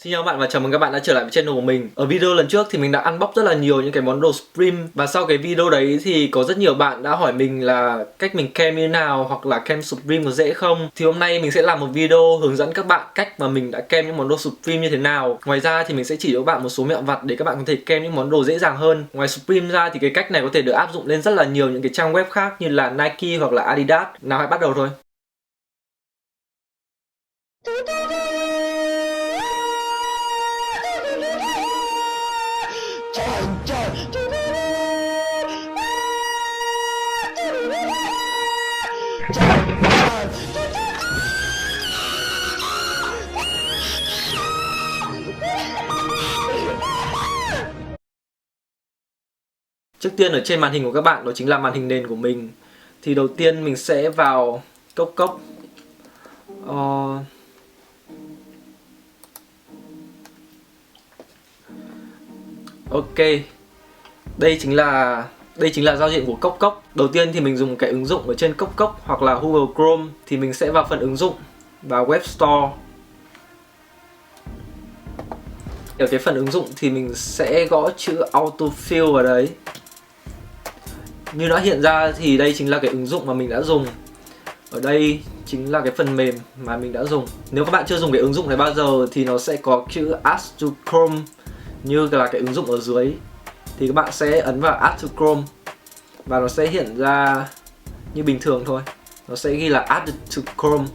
Xin chào các bạn và chào mừng các bạn đã trở lại với channel của mình. Ở video lần trước thì mình đã unbox rất là nhiều những cái món đồ Supreme. Và sau cái video đấy thì có rất nhiều bạn đã hỏi mình là cách mình kem như thế nào, hoặc là kem Supreme có dễ không. Thì hôm nay mình sẽ làm một video hướng dẫn các bạn cách mà mình đã kem những món đồ Supreme như thế nào. Ngoài ra thì mình sẽ chỉ cho các bạn một số mẹo vặt để các bạn có thể kem những món đồ dễ dàng hơn. Ngoài Supreme ra thì cái cách này có thể được áp dụng lên rất là nhiều những cái trang web khác như là Nike hoặc là Adidas. Nào hãy bắt đầu thôi. Trước tiên ở trên màn hình của các bạn đó chính là màn hình nền của mình. Thì đầu tiên mình sẽ vào cốc. Ok. Đây chính là giao diện của cốc. Đầu tiên thì mình dùng cái ứng dụng ở trên cốc hoặc là Google Chrome, thì mình sẽ vào phần ứng dụng, vào Web Store. Ở cái phần ứng dụng thì mình sẽ gõ chữ Autofill vào đấy. Như đã hiện ra thì đây chính là cái ứng dụng mà mình đã dùng. Ở đây chính là cái phần mềm mà mình đã dùng. Nếu các bạn chưa dùng cái ứng dụng này bao giờ thì nó sẽ có chữ Add to Chrome như là cái ứng dụng ở dưới. Thì các bạn sẽ ấn vào Add to Chrome và nó sẽ hiện ra như bình thường thôi. Nó sẽ ghi là Add to Chrome.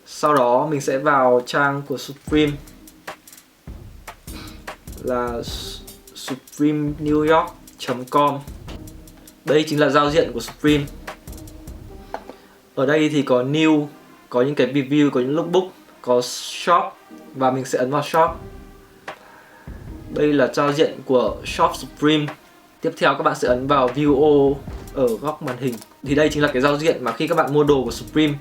Sau đó mình sẽ vào trang của Supreme là supremenewyork.com. Đây chính là giao diện của Supreme. Ở đây thì có New, có những cái review, có những lookbook, có Shop và mình sẽ ấn vào Shop. Đây là giao diện của Shop Supreme. Tiếp theo các bạn sẽ ấn vào View All ở góc màn hình. Thì đây chính là cái giao diện mà khi các bạn mua đồ của Supreme.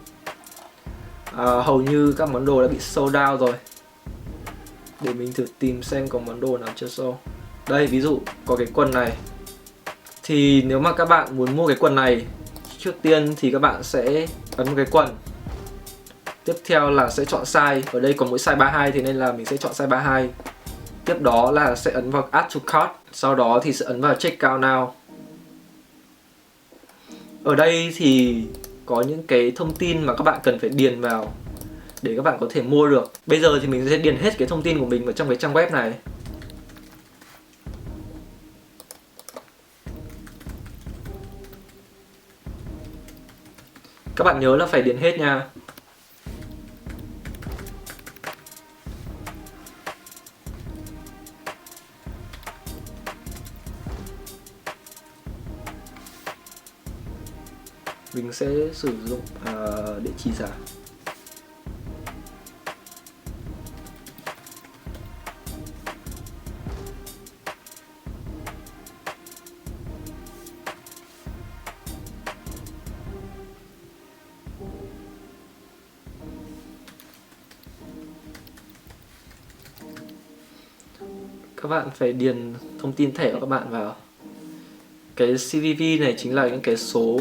Hầu như các món đồ đã bị sold out rồi. Để mình thử tìm xem có món đồ nào chưa sold. Đây, ví dụ có cái quần này. Thì nếu mà các bạn muốn mua cái quần này, trước tiên thì các bạn sẽ ấn vào cái quần. Tiếp theo là sẽ chọn size. Ở đây có mỗi size 32 thì nên là mình sẽ chọn size 32. Tiếp đó là sẽ ấn vào Add to Cart. Sau đó thì sẽ ấn vào Check out now. Ở đây thì có những cái thông tin mà các bạn cần phải điền vào để các bạn có thể mua được. Bây giờ thì mình sẽ điền hết cái thông tin của mình vào trong cái trang web này. Các bạn nhớ là phải điền hết nha. Mình sẽ sử dụng địa chỉ giả. Các bạn phải điền thông tin thẻ của các bạn vào. Cái CVV này chính là những cái số,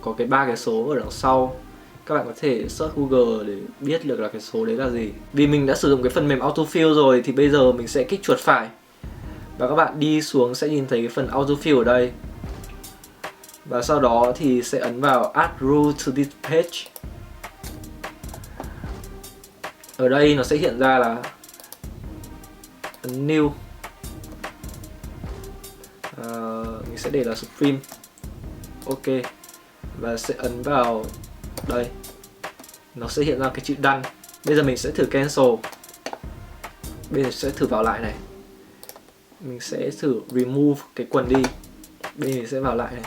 có cái 3 cái số ở đằng sau. Các bạn có thể search Google để biết được là cái số đấy là gì. Vì mình đã sử dụng cái phần mềm Autofill rồi thì bây giờ mình sẽ kích chuột phải. Và các bạn đi xuống sẽ nhìn thấy cái phần Autofill ở đây. Và sau đó thì sẽ ấn vào Add Rule to this page. Ở đây nó sẽ hiện ra là ấn New. Mình sẽ để là Supreme. Ok. Và sẽ ấn vào đây. Nó sẽ hiện ra cái chữ Done. Bây giờ mình sẽ thử cancel. Bây giờ sẽ thử vào lại này. Mình sẽ thử remove cái quần đi. Bây giờ mình sẽ vào lại này.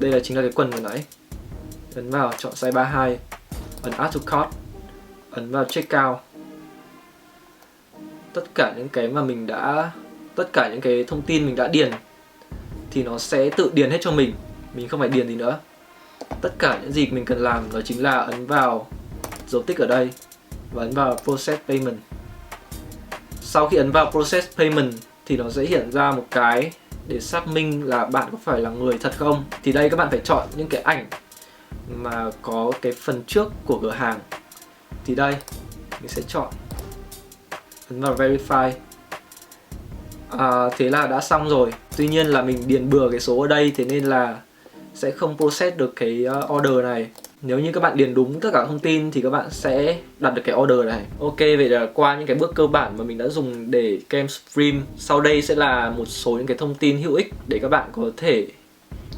Đây là chính là cái quần vừa nãy. Ấn vào chọn size 32. Ấn Add to Cart. Ấn vào Check out. Tất cả những cái thông tin mình đã điền thì nó sẽ tự điền hết cho mình. Mình không phải điền gì nữa. Tất cả những gì mình cần làm đó chính là ấn vào dấu tích ở đây và ấn vào Process Payment. Sau khi ấn vào Process Payment thì nó sẽ hiện ra một cái để xác minh là bạn có phải là người thật không. Thì đây các bạn phải chọn những cái ảnh mà có cái phần trước của cửa hàng. Thì đây, mình sẽ chọn, ấn vào Verify. Thế là đã xong rồi. Tuy nhiên là mình điền bừa cái số ở đây, thế nên là sẽ không process được cái order này. Nếu như các bạn điền đúng tất cả thông tin thì các bạn sẽ đặt được cái order này. Ok, vậy là qua những cái bước cơ bản mà mình đã dùng để kem Supreme. Sau đây sẽ là một số những cái thông tin hữu ích để các bạn có thể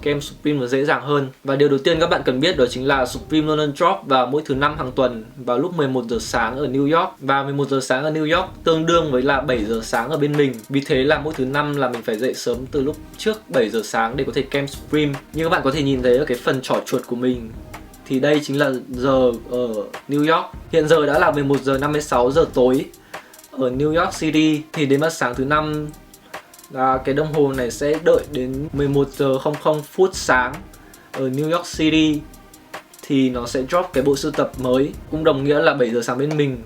kem Supreme nó dễ dàng hơn. Và điều đầu tiên các bạn cần biết đó chính là Supreme luôn luôn drop vào mỗi thứ 5 hàng tuần vào lúc 11 giờ sáng ở New York. Và 11 giờ sáng ở New York tương đương với là 7 giờ sáng ở bên mình. Vì thế là mỗi thứ 5 là mình phải dậy sớm từ lúc trước 7 giờ sáng để có thể kem Supreme. Như các bạn có thể nhìn thấy ở cái phần trỏ chuột của mình, thì đây chính là giờ ở New York. Hiện giờ đã là 11 giờ 56 giờ tối ở New York City. Thì đến vào sáng thứ 5 là cái đồng hồ này sẽ đợi đến 11 giờ 00 phút sáng ở New York City thì nó sẽ drop cái bộ sưu tập mới, cũng đồng nghĩa là 7 giờ sáng bên mình.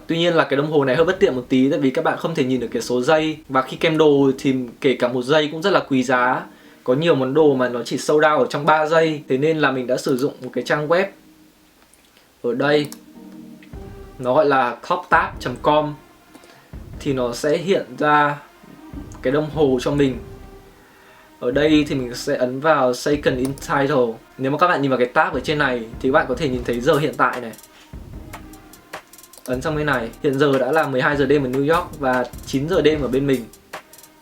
Tuy nhiên là cái đồng hồ này hơi bất tiện một tí, tại vì các bạn không thể nhìn được cái số giây, và khi kem đồ thì kể cả một giây cũng rất là quý giá. Có nhiều món đồ mà nó chỉ sold out ở trong 3 giây. Thế nên là mình đã sử dụng một cái trang web ở đây, nó gọi là clocktab.com. Thì nó sẽ hiện ra cái đồng hồ cho mình. Ở đây thì mình sẽ ấn vào Second in Title. Nếu mà các bạn nhìn vào cái tab ở trên này thì các bạn có thể nhìn thấy giờ hiện tại này. Ấn sang bên này, hiện giờ đã là 12 giờ đêm ở New York và 9 giờ đêm ở bên mình.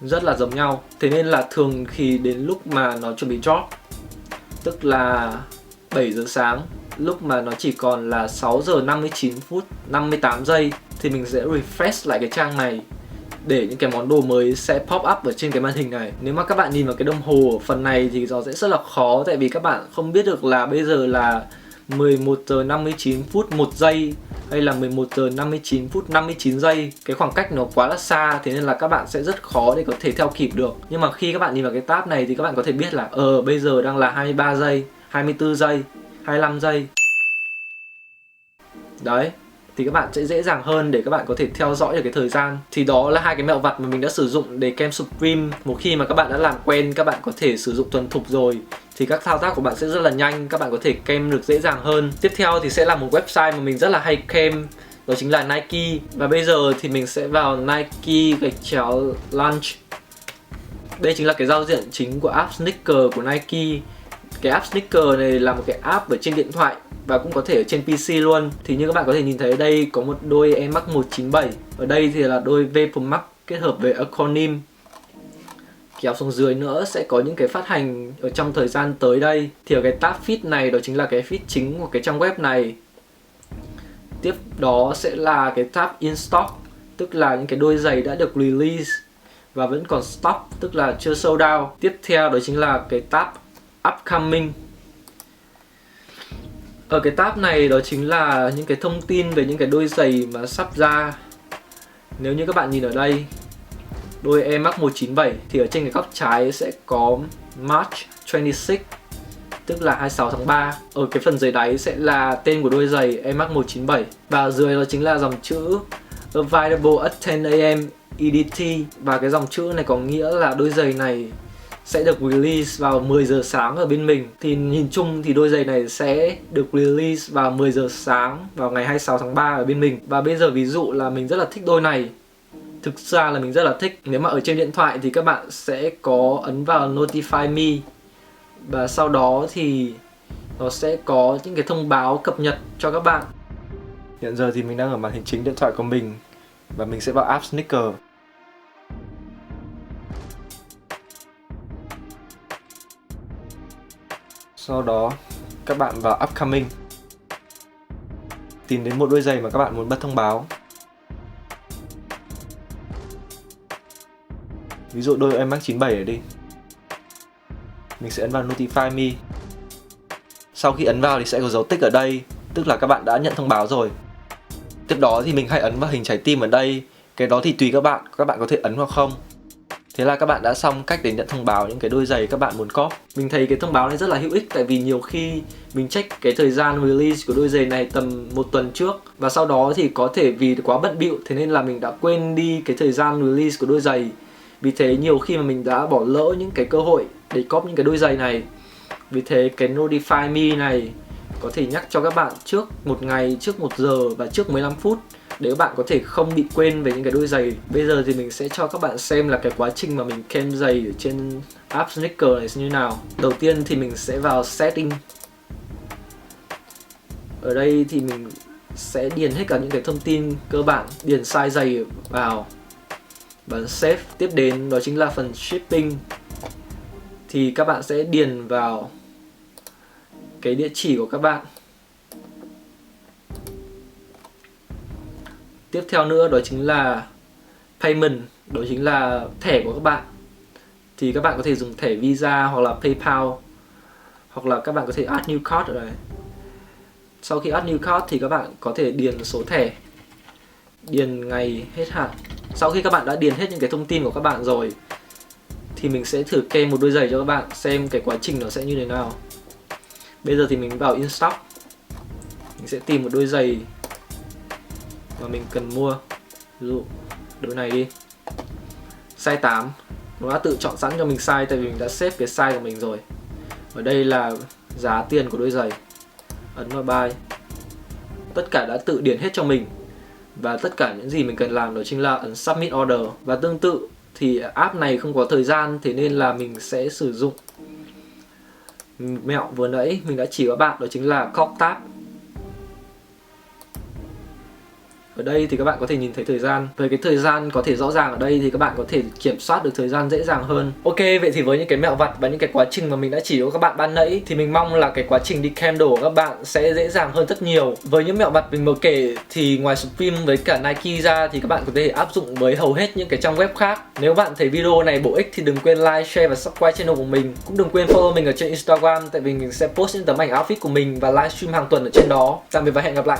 Rất là giống nhau. Thế nên là thường khi đến lúc mà nó chuẩn bị drop, tức là 7 giờ sáng, lúc mà nó chỉ còn là 6 giờ 59 phút 58 giây, thì mình sẽ refresh lại cái trang này để những cái món đồ mới sẽ pop up ở trên cái màn hình này. Nếu mà các bạn nhìn vào cái đồng hồ ở phần này thì nó sẽ rất là khó, tại vì các bạn không biết được là bây giờ là 11 giờ 59 phút 1 giây hay là 11 giờ 59 phút 59 giây. Cái khoảng cách nó quá là xa, thế nên là các bạn sẽ rất khó để có thể theo kịp được. Nhưng mà khi các bạn nhìn vào cái tab này thì các bạn có thể biết là bây giờ đang là 23 giây, 24 giây, 25 giây. Đấy, thì các bạn sẽ dễ dàng hơn để các bạn có thể theo dõi được cái thời gian. Thì đó là hai cái mẹo vặt mà mình đã sử dụng để kem Supreme. Một khi mà các bạn đã làm quen, các bạn có thể sử dụng thuần thục rồi, thì các thao tác của bạn sẽ rất là nhanh, các bạn có thể kem được dễ dàng hơn. Tiếp theo thì sẽ là một website mà mình rất là hay kem, đó chính là Nike. Và bây giờ thì mình sẽ vào Nike-launch. Đây chính là cái giao diện chính của app Sneaker của Nike. Cái app Sneaker này là một cái app ở trên điện thoại và cũng có thể ở trên PC luôn. Thì như các bạn có thể nhìn thấy ở đây có một đôi Air Max 197. Ở đây thì là đôi Vapor Max kết hợp với Acronym. Kéo xuống dưới nữa sẽ có những cái phát hành ở trong thời gian tới đây. Thì ở cái tab feed này, đó chính là cái feed chính của cái trang web này. Tiếp đó sẽ là cái tab In Stock, tức là những cái đôi giày đã được release và vẫn còn stock, tức là chưa sold out. Tiếp theo đó chính là cái tab Upcoming. Ở cái tab này đó chính là những cái thông tin về những cái đôi giày mà sắp ra. Nếu như các bạn nhìn ở đây, đôi Air Max 197 thì ở trên cái góc trái sẽ có March 26, tức là 26 tháng 3. Ở cái phần dưới đáy sẽ là tên của đôi giày Air Max 197. Và dưới đó chính là dòng chữ Available at 10 AM EDT. Và cái dòng chữ này có nghĩa là đôi giày này sẽ được release vào 10 giờ sáng ở bên mình. Thì nhìn chung thì đôi giày này sẽ được release vào 10 giờ sáng vào ngày 26 tháng 3 ở bên mình. Và bây giờ ví dụ là mình rất là thích đôi này. Thực ra là mình rất là thích. Nếu mà ở trên điện thoại thì các bạn sẽ có ấn vào Notify Me. Và sau đó thì nó sẽ có những cái thông báo cập nhật cho các bạn. Hiện giờ thì mình đang ở màn hình chính điện thoại của mình. Và mình sẽ vào app Sneaker. Sau đó các bạn vào Upcoming, tìm đến một đôi giày mà các bạn muốn bật thông báo. Ví dụ đôi Air Max 97 này đi. Mình sẽ ấn vào Notify Me. Sau khi ấn vào thì sẽ có dấu tích ở đây, tức là các bạn đã nhận thông báo rồi. Tiếp đó thì mình hãy ấn vào hình trái tim ở đây. Cái đó thì tùy các bạn có thể ấn hoặc không. Thế là các bạn đã xong cách để nhận thông báo những cái đôi giày các bạn muốn cóp. Mình thấy cái thông báo này rất là hữu ích, tại vì nhiều khi mình check cái thời gian release của đôi giày này tầm 1 tuần trước, và sau đó thì có thể vì quá bận bịu thế nên là mình đã quên đi cái thời gian release của đôi giày. Vì thế nhiều khi mà mình đã bỏ lỡ những cái cơ hội để cóp những cái đôi giày này. Vì thế cái Notify Me này có thể nhắc cho các bạn trước một ngày, trước 1 giờ và trước 15 phút để các bạn có thể không bị quên về những cái đôi giày. Bây giờ thì mình sẽ cho các bạn xem là cái quá trình mà mình kem giày ở trên app Sneaker này như nào. Đầu tiên thì mình sẽ vào setting. Ở đây thì mình sẽ điền hết cả những cái thông tin cơ bản, điền size giày vào, bấm save. Tiếp đến đó chính là phần shipping. Thì các bạn sẽ điền vào cái địa chỉ của các bạn. Tiếp theo nữa đó chính là payment, đó chính là thẻ của các bạn. Thì các bạn có thể dùng thẻ Visa hoặc là PayPal, hoặc là các bạn có thể add new card ở đây. Sau khi add new card thì các bạn có thể điền số thẻ, điền ngày hết hạn. Sau khi các bạn đã điền hết những cái thông tin của các bạn rồi thì mình sẽ thử kem một đôi giày cho các bạn xem cái quá trình nó sẽ như thế nào. Bây giờ thì mình vào in stock. Mình sẽ tìm một đôi giày mà mình cần mua. Ví dụ đôi này đi, size 8. Nó đã tự chọn sẵn cho mình size tại vì mình đã xếp cái size của mình rồi. Ở đây là giá tiền của đôi giày. Ấn vào buy. Tất cả đã tự điền hết cho mình. Và tất cả những gì mình cần làm đó chính là ấn submit order. Và tương tự thì app này không có thời gian, thế nên là mình sẽ sử dụng mẹo vừa nãy mình đã chỉ các bạn, đó chính là clock tab. Ở đây thì các bạn có thể nhìn thấy thời gian. Về cái thời gian có thể rõ ràng ở đây thì các bạn có thể kiểm soát được thời gian dễ dàng hơn. Ok, vậy thì với những cái mẹo vặt và những cái quá trình mà mình đã chỉ cho các bạn ban nãy thì mình mong là cái quá trình đi cam đồ của các bạn sẽ dễ dàng hơn rất nhiều. Với những mẹo vặt mình vừa kể thì ngoài Supreme với cả Nike ra thì các bạn có thể áp dụng với hầu hết những cái trang web khác. Nếu bạn thấy video này bổ ích thì đừng quên like, share và subscribe channel của mình. Cũng đừng quên follow mình ở trên Instagram tại vì mình sẽ post những tấm ảnh outfit của mình và livestream hàng tuần ở trên đó. Tạm biệt và hẹn gặp lại.